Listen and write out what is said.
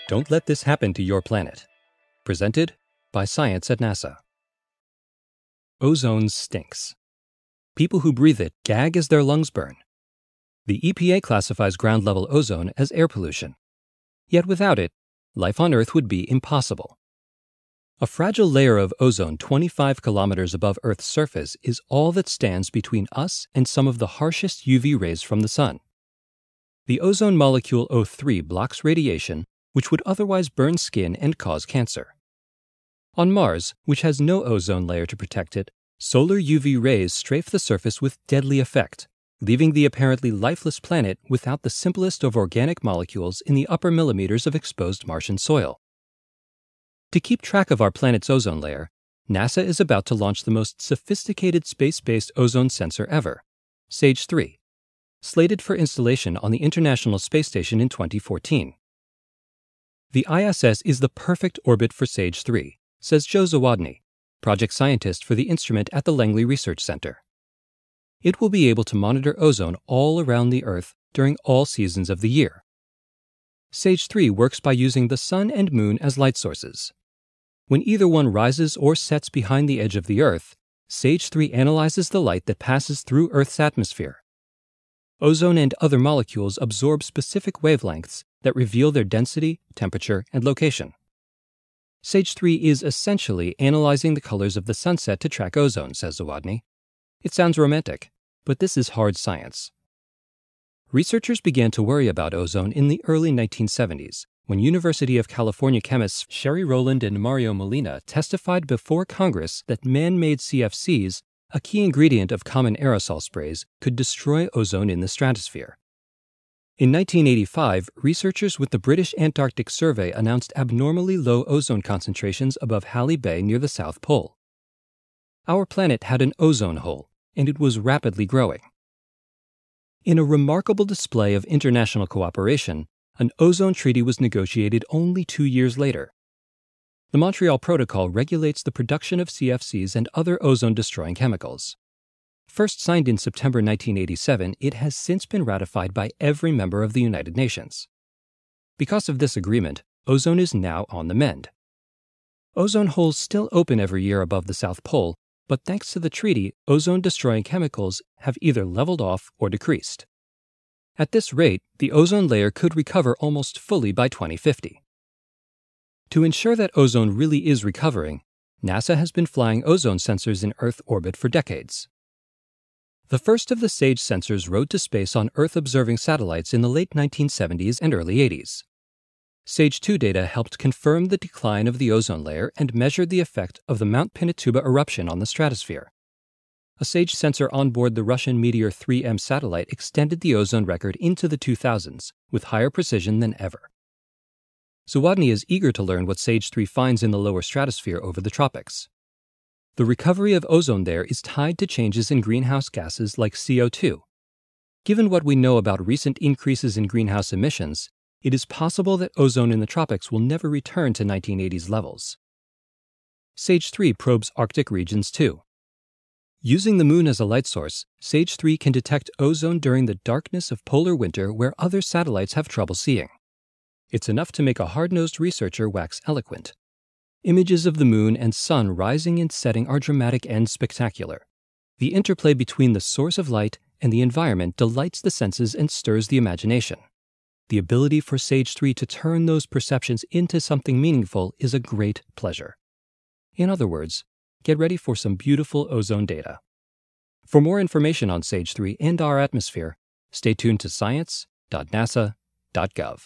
Don't let this happen to your planet. Presented by Science at NASA. Ozone stinks. People who breathe it gag as their lungs burn. The EPA classifies ground-level ozone as air pollution. Yet without it, life on Earth would be impossible. A fragile layer of ozone 25 kilometers above Earth's surface is all that stands between us and some of the harshest UV rays from the sun. The ozone molecule O3 blocks radiation, which would otherwise burn skin and cause cancer. On Mars, which has no ozone layer to protect it, solar UV rays strafe the surface with deadly effect, leaving the apparently lifeless planet without the simplest of organic molecules in the upper millimeters of exposed Martian soil. To keep track of our planet's ozone layer, NASA is about to launch the most sophisticated space-based ozone sensor ever, SAGE 3, slated for installation on the International Space Station in 2014. The ISS is the perfect orbit for SAGE 3, says Joe Zawodny, project scientist for the instrument at the Langley Research Center. It will be able to monitor ozone all around the Earth during all seasons of the year. SAGE 3 works by using the sun and moon as light sources. When either one rises or sets behind the edge of the Earth, SAGE 3 analyzes the light that passes through Earth's atmosphere. Ozone and other molecules absorb specific wavelengths that reveal their density, temperature, and location. SAGE 3 is essentially analyzing the colors of the sunset to track ozone, says Zawodny. It sounds romantic, but this is hard science. Researchers began to worry about ozone in the early 1970s, when University of California chemists Sherry Rowland and Mario Molina testified before Congress that man-made CFCs, a key ingredient of common aerosol sprays, could destroy ozone in the stratosphere. In 1985, researchers with the British Antarctic Survey announced abnormally low ozone concentrations above Halley Bay near the South Pole. Our planet had an ozone hole, and it was rapidly growing. In a remarkable display of international cooperation, an ozone treaty was negotiated only 2 years later. The Montreal Protocol regulates the production of CFCs and other ozone-destroying chemicals. First signed in September 1987, it has since been ratified by every member of the United Nations. Because of this agreement, ozone is now on the mend. Ozone holes still open every year above the South Pole, but thanks to the treaty, ozone-destroying chemicals have either leveled off or decreased. At this rate, the ozone layer could recover almost fully by 2050. To ensure that ozone really is recovering, NASA has been flying ozone sensors in Earth orbit for decades. The first of the SAGE sensors rode to space on Earth-observing satellites in the late 1970s and early 80s. SAGE 2 data helped confirm the decline of the ozone layer and measured the effect of the Mount Pinatubo eruption on the stratosphere. A SAGE sensor on board the Russian Meteor 3M satellite extended the ozone record into the 2000s with higher precision than ever. Zawodny is eager to learn what SAGE 3 finds in the lower stratosphere over the tropics. The recovery of ozone there is tied to changes in greenhouse gases like CO2. Given what we know about recent increases in greenhouse emissions, it is possible that ozone in the tropics will never return to 1980s levels. SAGE 3 probes Arctic regions too. Using the moon as a light source, SAGE 3 can detect ozone during the darkness of polar winter where other satellites have trouble seeing. It's enough to make a hard-nosed researcher wax eloquent. Images of the moon and sun rising and setting are dramatic and spectacular. The interplay between the source of light and the environment delights the senses and stirs the imagination. The ability for SAGE 3 to turn those perceptions into something meaningful is a great pleasure. In other words, get ready for some beautiful ozone data. For more information on SAGE 3 and our atmosphere, stay tuned to science.nasa.gov.